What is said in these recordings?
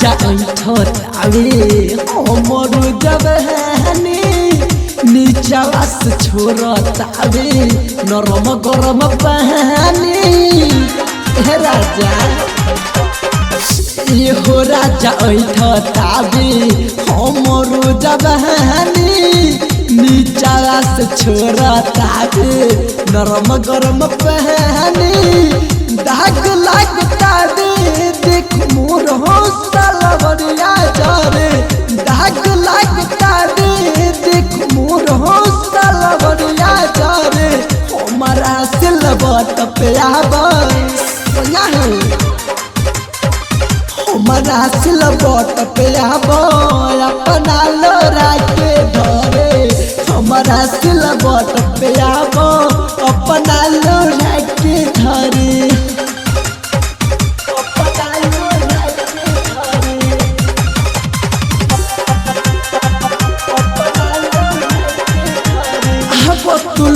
राजा ऐठतावे हमर जवानी नीचवा से छोड़तावे नरम गरम पानी हे राजा ये हो राजा ऐठतावे हमर जवानी नीचवा से छोड़तावे नरम गरम पानी दाग लगता दे देख मोर हौसला बढ़िया जारे दाग लगता दे देख मोर हौसला बढ़िया जारे हमारा सिलबट पे आबस हमारा सिलबट पे आब अपना लोरा के धरे हमारा सिलबट पे आब अपना लोरा के धरे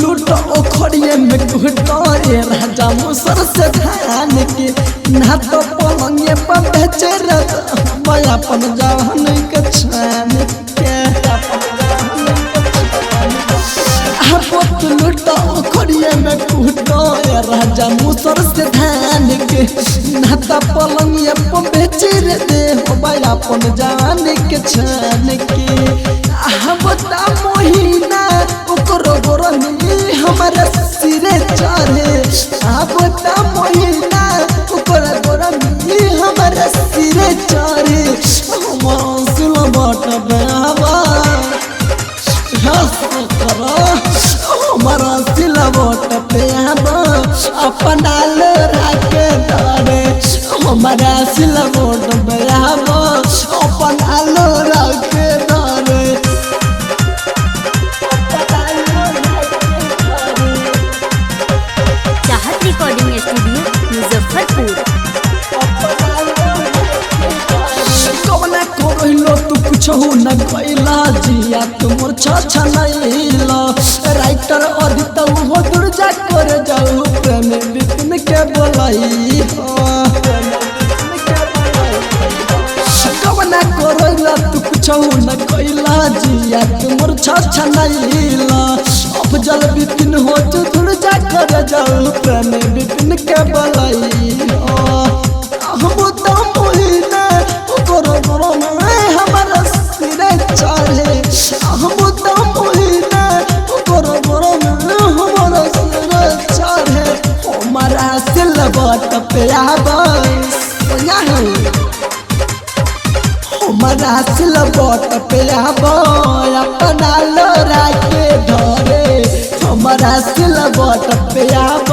लूट ओखड़िए में घुटोरे राजा मुसर से धान के ना तो पलंगे पर बेचे मैं अपन जवान के छान के लूट ओखड़िए में घुटोरे राजा मुसर से धान के ना तो पलंगे पर बेचे दे मैं अपन जवान के छान के बता मोहिना ओकरो गोरनी हमारे सिरे चढ़े बता मोहिना ओकरो गोरनी हमारे सिरे चढ़े हम सिलबट बेवा हमारा सिलबट पे अपना लोरा के धरे हमारा सिलबट बेवा अपना लोरा के धरे रिकॉर्डिंग स्टूडियो मुजफ्फरपुर कवना कोइलो तू कुछ न कइला जिया तुमर छछ नइला राइटर अदित हो दूर जा कर जाऊ प्रेम बिपिन के बोलाई कवना कोइलो तू कुछ न कइला जिया तुमर छछ नइला अफजल बिपिन हो दूर जा कर जाऊ प्रेम बिपिन के बोलाई हम तो मोहिना गोरो गोरो में हमारा सिरे चढ़े हम तो मोहिना गोरो गोरो में हमारा सिरे चढ़े हमारा सिलबट पे आबस हमारा सिलबट पे आब अपना लोरा के धरे हमारा सिलबट पे आब